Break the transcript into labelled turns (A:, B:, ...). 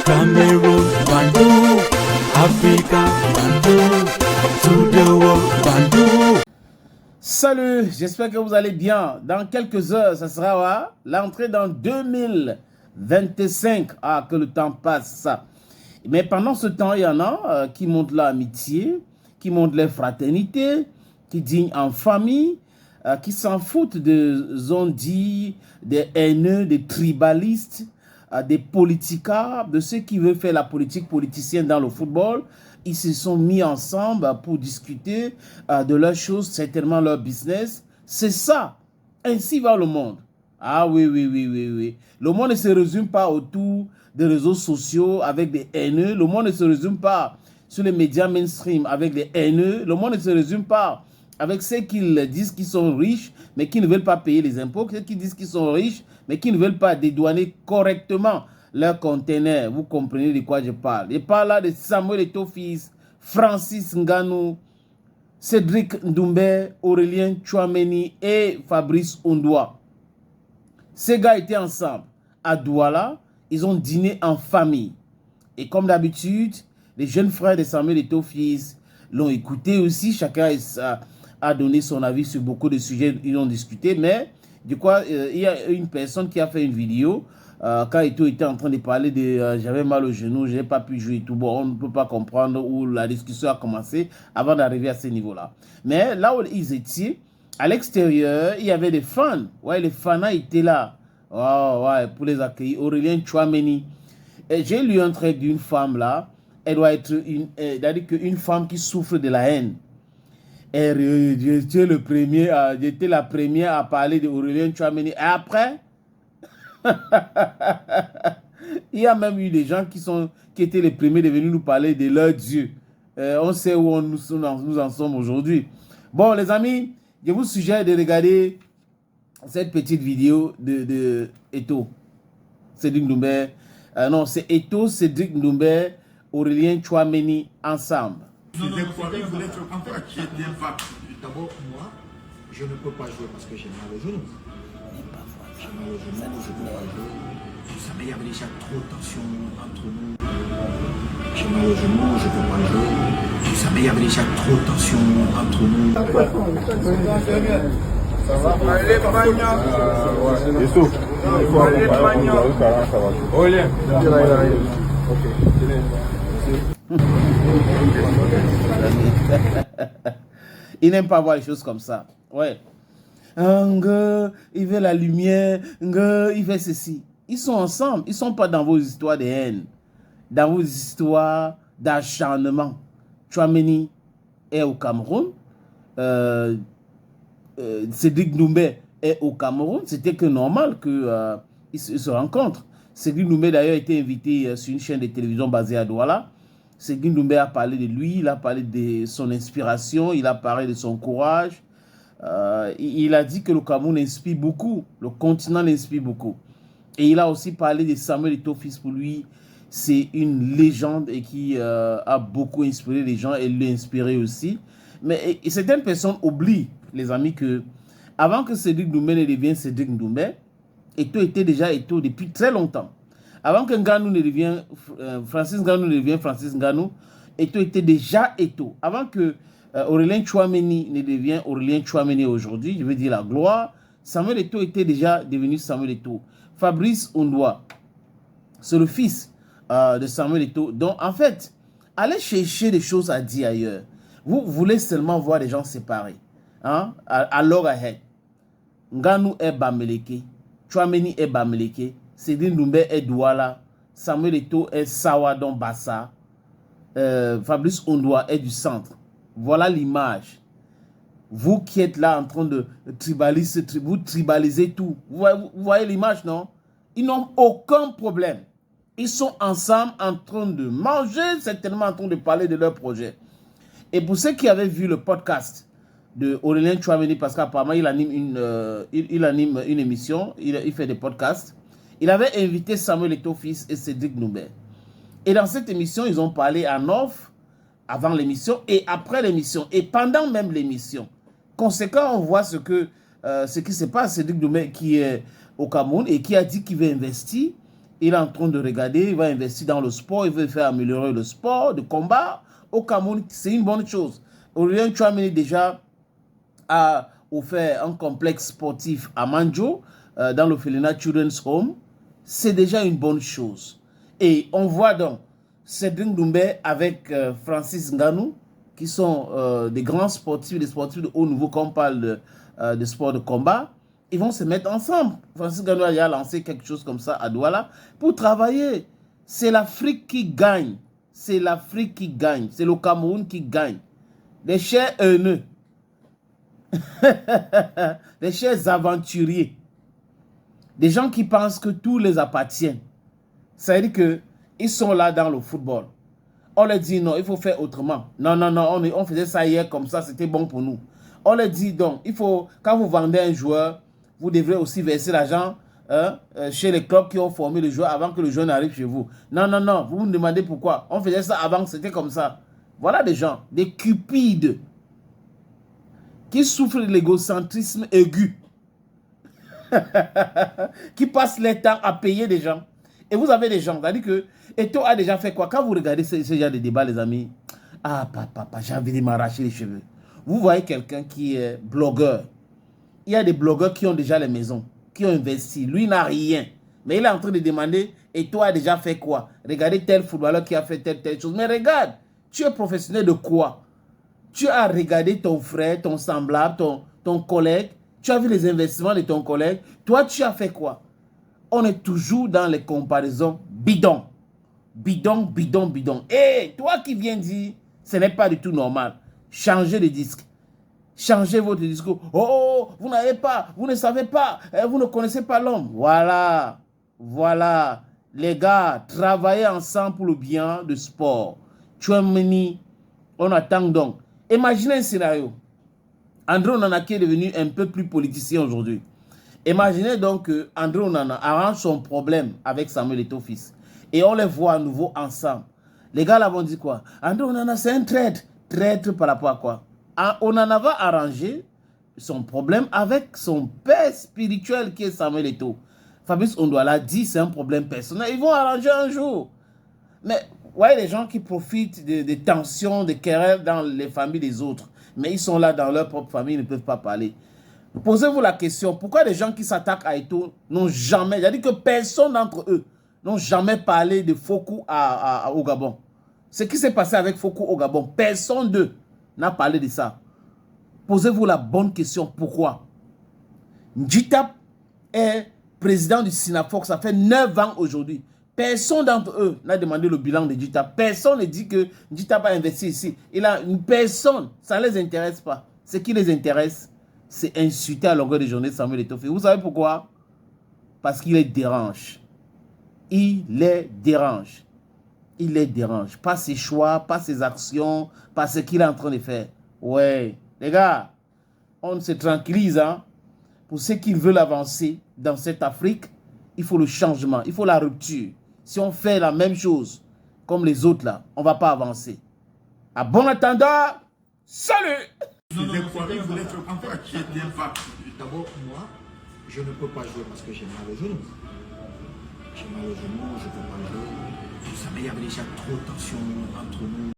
A: Cameroon, Bandung, Africa, Bandung, to the world, Bandung.
B: Salut, j'espère que vous allez bien. Dans quelques heures, ça sera l'entrée dans 2025. Ah, que le temps passe. Mais pendant ce temps, il y en a qui montrent l'amitié, qui montrent la fraternité, qui dînent en famille, qui s'en foutent de zondis, des haineux, des tribalistes, des politicards, de ceux qui veulent faire la politique politicienne dans le football. Ils se sont mis ensemble pour discuter de leurs choses, certainement leur business. C'est ça. Ainsi va le monde. Ah oui. Le monde ne se résume pas autour des réseaux sociaux avec des haineux. Le monde ne se résume pas sur les médias mainstream avec des haineux. Le monde ne se résume pas avec ceux qui disent qu'ils sont riches, mais qui ne veulent pas payer les impôts. Ceux qui disent qu'ils sont riches, mais qui ne veulent pas dédouaner correctement leurs conteneurs. Vous comprenez de quoi je parle. Je parle là de Samuel Eto'o-Fils, Francis Ngannou, Cédric Doumbé, Aurélien Tchouameni et Fabrice Ondoa. Ces gars étaient ensemble à Douala. Ils ont dîné en famille. Et comme d'habitude, les jeunes frères de Samuel Eto'o-Fils l'ont écouté aussi. Chacun a donné son avis sur beaucoup de sujets. Ils ont discuté. Mais du coup, il y a une personne qui a fait une vidéo quand Eto'o était en train de parler de j'avais mal au genou, je n'ai pas pu jouer et tout. Bon, on ne peut pas comprendre où la discussion a commencé avant d'arriver à ce niveau-là. Mais là où ils étaient, à l'extérieur, il y avait des fans. Ouais, les fans étaient là. Oh, ouais, pour les accueillir. Aurélien Tchouameni. J'ai lu un trait d'une femme là. Elle doit être une femme qui souffre de la haine. J'étais la première à parler d'Aurélien Tchouameni. Et après, il y a même eu des gens qui étaient les premiers de venir nous parler de leur Dieu. On sait où nous en sommes aujourd'hui. Bon, les amis, je vous suggère de regarder cette petite vidéo de Eto'o. Cédric Doumbé. Non, c'est Eto'o, Cédric Doumbé, Aurélien Tchouameni ensemble.
C: En fait, j'étais pas. D'abord, moi, je ne peux pas jouer parce que j'ai mal au genou. J'ai mal au genou, je ne peux pas jouer. Vous savez, il y avait déjà trop de tension entre nous. J'ai mal au genou, je ne peux pas jouer. Vous savez, il y avait déjà trop de tension entre nous. Ça va? Allez, Magna. Youssouf. Allez, Magna. Aurélien. Ok.
B: Il n'aime pas voir les choses comme ça. Ouais. Il veut la lumière. Il fait ceci. Ils sont ensemble. Ils ne sont pas dans vos histoires de haine. Dans vos histoires d'acharnement. Tchouameni est au Cameroun. Cédric Doumbé est au Cameroun. C'était que normal qu'ils se rencontrent. Cédric Doumbé d'ailleurs a été invité sur une chaîne de télévision basée à Douala. Cédric Doumbé a parlé de lui, il a parlé de son inspiration, il a parlé de son courage. Il a dit que le Cameroun inspire beaucoup, le continent l'inspire beaucoup. Et il a aussi parlé de Samuel Eto'o-Fils. Pour lui, c'est une légende et qui a beaucoup inspiré les gens et l'a inspiré aussi. Mais certaines personnes oublient, les amis, que avant que Cédric Doumbé ne devienne Cédric Doumbé, Eto'o était déjà Eto'o depuis très longtemps. Avant que Ngannou ne devienne Francis Ngannou ne devienne Francis Ngannou, Eto'o était déjà Eto'o. Avant que Aurélien Tchouameni ne devienne Aurélien Tchouameni aujourd'hui, je veux dire la gloire, Samuel Eto'o était déjà devenu Samuel Eto'o. Fabrice Ondoa, c'est le fils de Samuel Eto'o. Donc en fait, allez chercher des choses à dire ailleurs. Vous voulez seulement voir des gens séparés. Hein? À loggerhead. Ngannou est Bamileke. Tchouameni est Bamileke. Cédric Doumbé est Douala. Samuel Eto'o est Sawadon Bassa. Fabrice Ondoa est du centre. Voilà l'image. Vous qui êtes là en train de tribaliser, vous tribalisez tout. Vous voyez l'image, non? Ils n'ont aucun problème. Ils sont ensemble en train de manger, certainement en train de parler de leur projet. Et pour ceux qui avaient vu le podcast de Aurélien Tchouameni, parce qu'apparemment il anime une émission, il fait des podcasts, il avait invité Samuel Eto'o-Fils et Cédric Doumbé. Et dans cette émission, ils ont parlé en off, avant l'émission et après l'émission, et pendant même l'émission. Conséquent, on voit ce qui se passe. Cédric Doumbé qui est au Cameroun et qui a dit qu'il veut investir, il est en train de regarder, il va investir dans le sport, il veut faire améliorer le sport de combat. Au Cameroun, c'est une bonne chose. Aurélien Tchouameni déjà a offert un complexe sportif à Mandjo, dans le Felina Children's Home. C'est déjà une bonne chose. Et on voit donc Cédric Doumbé avec Francis Ngannou, qui sont des grands sportifs, des sportifs de haut niveau, quand on parle de sport de combat. Ils vont se mettre ensemble. Francis Ngannou a lancé quelque chose comme ça à Douala pour travailler. C'est l'Afrique qui gagne. C'est l'Afrique qui gagne. C'est le Cameroun qui gagne. Les chers haineux. Les chers aventuriers. Des gens qui pensent que tout les appartient. Ça veut dire qu'ils sont là dans le football. On leur dit non, il faut faire autrement. Non, non, non, on faisait ça hier comme ça, c'était bon pour nous. On leur dit donc, il faut, quand vous vendez un joueur, vous devrez aussi verser l'argent chez les clubs qui ont formé le joueur avant que le joueur n'arrive chez vous. Non, non, non, vous me demandez pourquoi. On faisait ça avant, c'était comme ça. Voilà des gens, des cupides, qui souffrent de l'égocentrisme aigu, qui passent leur temps à payer des gens. Et vous avez des gens, c'est-à-dire que Eto'o a déjà fait quoi? Quand vous regardez ce genre de débat, les amis, ah, papa, j'ai envie de m'arracher les cheveux. Vous voyez quelqu'un qui est blogueur. Il y a des blogueurs qui ont déjà les maisons, qui ont investi. Lui n'a rien. Mais il est en train de demander, Eto'o a déjà fait quoi? Regardez tel footballeur qui a fait telle chose. Mais regarde, tu es professionnel de quoi? Tu as regardé ton frère, ton semblable, ton collègue. Tu as vu les investissements de ton collègue. Toi, tu as fait quoi? On est toujours dans les comparaisons bidons. Bidon, bidon, bidon. Et toi qui viens dire, ce n'est pas du tout normal. Changez de disque. Changez votre discours. Oh, vous n'avez pas, vous ne savez pas, vous ne connaissez pas l'homme. Voilà, voilà. Les gars, travaillez ensemble pour le bien du sport. Tchouameni, on attend donc. Imaginez un scénario. André Onana qui est devenu un peu plus politicien aujourd'hui. Imaginez donc que André Onana arrange son problème avec Samuel Eto'o fils. Et on les voit à nouveau ensemble. Les gars là vont dire quoi? André Onana c'est un traître. Traître par rapport à quoi? Onana va arranger son problème avec son père spirituel qui est Samuel Eto'o. Fabrice Ondouala dit c'est un problème personnel. Ils vont arranger un jour. Mais vous voyez les gens qui profitent des tensions, des querelles dans les familles des autres. Mais ils sont là dans leur propre famille, ils ne peuvent pas parler. Posez-vous la question, pourquoi les gens qui s'attaquent à Eto'o n'ont jamais, c'est-à-dire que personne d'entre eux n'ont jamais parlé de Fokou au Gabon. Ce qui s'est passé avec Fokou au Gabon, personne d'eux n'a parlé de ça. Posez-vous la bonne question, pourquoi? Ndjita est président du Sinafox, ça fait 9 ans aujourd'hui. Personne d'entre eux n'a demandé le bilan de Ndjita. Personne ne dit que Ndjita va investir ici. Il a une personne, ça ne les intéresse pas. Ce qui les intéresse, c'est insulter à longueur de journée Samuel Eto'o. Vous savez pourquoi? Parce qu'il les dérange. Il les dérange. Il les dérange. Pas ses choix, pas ses actions, pas ce qu'il est en train de faire. Ouais, les gars, on se tranquillise. Hein? Pour ceux qui veulent avancer dans cette Afrique, il faut le changement, il faut la rupture. Si on fait la même chose comme les autres là, on ne va pas avancer. À bon attendant, salut!
C: Il voulait te inquiéter pas. D'abord, moi, je ne peux pas jouer parce que j'ai mal au genou. J'ai mal au genou, je ne peux pas jouer. Vous savez, il y avait déjà trop de tension entre nous.